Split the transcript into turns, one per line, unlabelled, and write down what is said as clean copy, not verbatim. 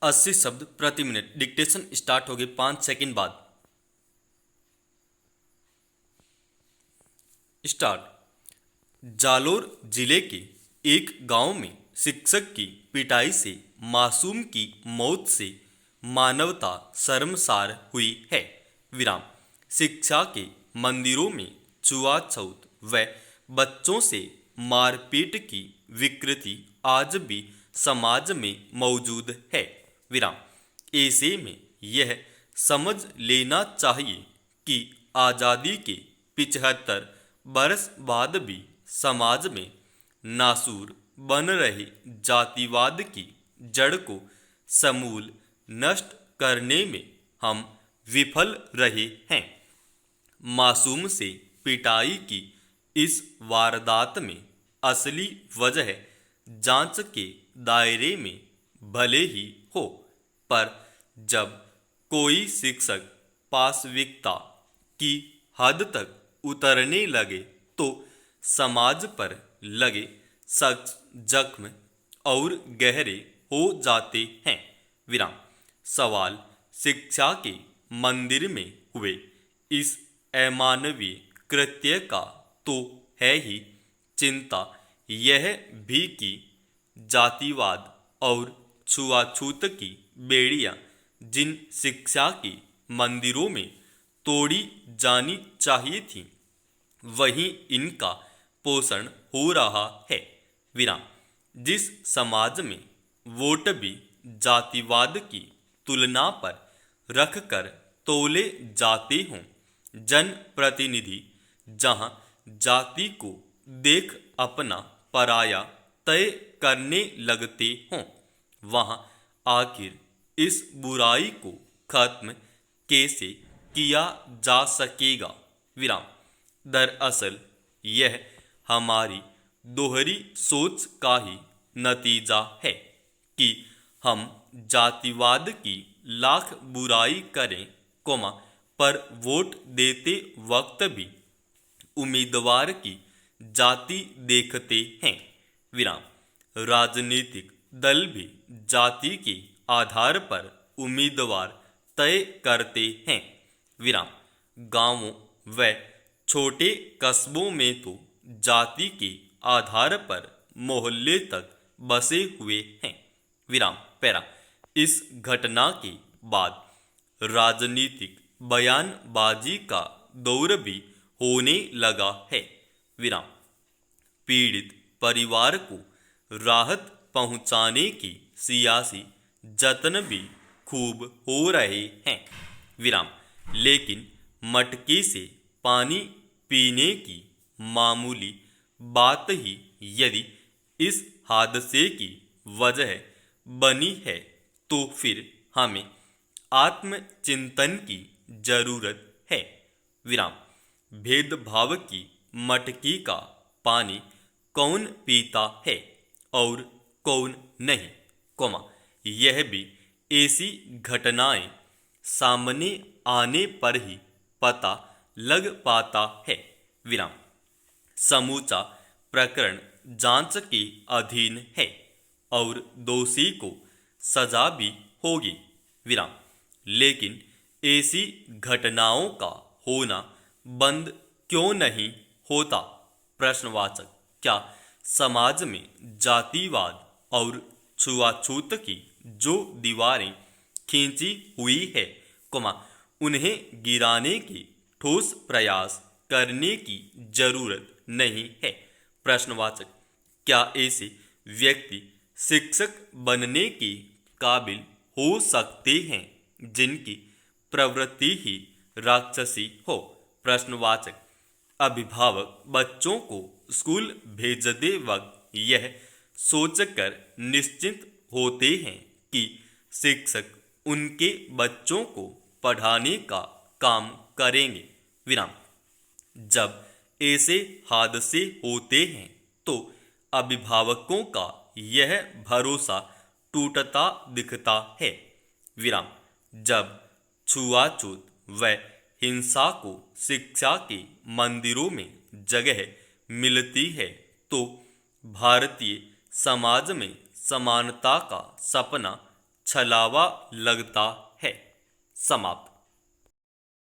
80 शब्द प्रति minute. Dictation start हो गए 5 सेकंड बाद। स्टार्ट। जालोर जिले के एक गांव में शिक्षक की पिटाई से मासूम की मौत से मानवता शर्मसार हुई है। विराम। शिक्षा के मंदिरों में छुआछूत व बच्चों से मारपीट की विकृति आज भी समाज में मौजूद है। विराम। ऐसे में यह समझ लेना चाहिए कि आज़ादी के 75 बरस बाद भी समाज में नासूर बन रहे जातिवाद की जड़ को समूल नष्ट करने में हम विफल रहे हैं। मासूम से पिटाई की इस वारदात में असली वजह जांच के दायरे में भले ही हो, पर जब कोई शिक्षक पाशविकता की हद तक उतरने लगे तो समाज पर लगे सख्त जख्म और गहरे हो जाते हैं। विराम। सवाल शिक्षा के मंदिर में हुए इस अमानवीय कृत्य का तो है ही, चिंता यह भी कि जातिवाद और छुआछूत की बेड़ियां जिन शिक्षा के मंदिरों में तोड़ी जानी चाहिए थी, वहीं इनका पोषण हो रहा है। विराम। जिस समाज में वोट भी जातिवाद की तुलना पर रखकर तोले जाते हों, जनप्रतिनिधि जहां जाति को देख अपना पराया तय करने लगते हों, वहां आखिर इस बुराई को खत्म कैसे किया जा सकेगा। विराम। दरअसल यह हमारी दोहरी सोच का ही नतीजा है कि हम जातिवाद की लाख बुराई करें, पर वोट देते वक्त भी उम्मीदवार की जाति देखते हैं। विराम। राजनीतिक दल भी जाति के आधार पर उम्मीदवार तय करते हैं। विराम। गांवों व छोटे कस्बों में तो जाति के आधार पर मोहल्ले तक बसे हुए हैं। विराम। पैरा। इस घटना के बाद राजनीतिक बयानबाजी का दौर भी होने लगा है। विराम। पीड़ित परिवार को राहत पहुंचाने की सियासी जतन भी खूब हो रहे हैं। विराम। लेकिन मटके से पानी पीने की मामूली बात ही यदि इस हादसे की वजह बनी है, तो फिर हमें आत्मचिंतन की जरूरत है। विराम। भेदभाव की मटकी का पानी कौन पीता है और कौन नहीं, यह भी ऐसी घटनाएं सामने आने पर ही पता लग पाता है। विराम। समूचा प्रकरण जांच के अधीन है और दोषी को सजा भी होगी। विराम। लेकिन ऐसी घटनाओं का होना बंद क्यों नहीं होता? प्रश्नवाचक। क्या समाज में जातिवाद और छुआछूत की जो दीवारें खींची हुई है, उन्हें गिराने के ठोस प्रयास करने की जरूरत नहीं है? प्रश्नवाचक। क्या ऐसे व्यक्ति शिक्षक बनने के काबिल हो सकते हैं जिनकी प्रवृत्ति ही राक्षसी हो? प्रश्नवाचक। अभिभावक बच्चों को स्कूल भेजते वक्त यह सोचकर निश्चिंत होते हैं कि शिक्षक उनके बच्चों को पढ़ाने का काम करेंगे। विराम। जब ऐसे हादसे होते हैं तो अभिभावकों का यह भरोसा टूटता दिखता है। विराम। जब छुआछूत व हिंसा को शिक्षा के मंदिरों में जगह मिलती है तो भारतीय समाज में समानता का सपना छलावा लगता है। समाप्त।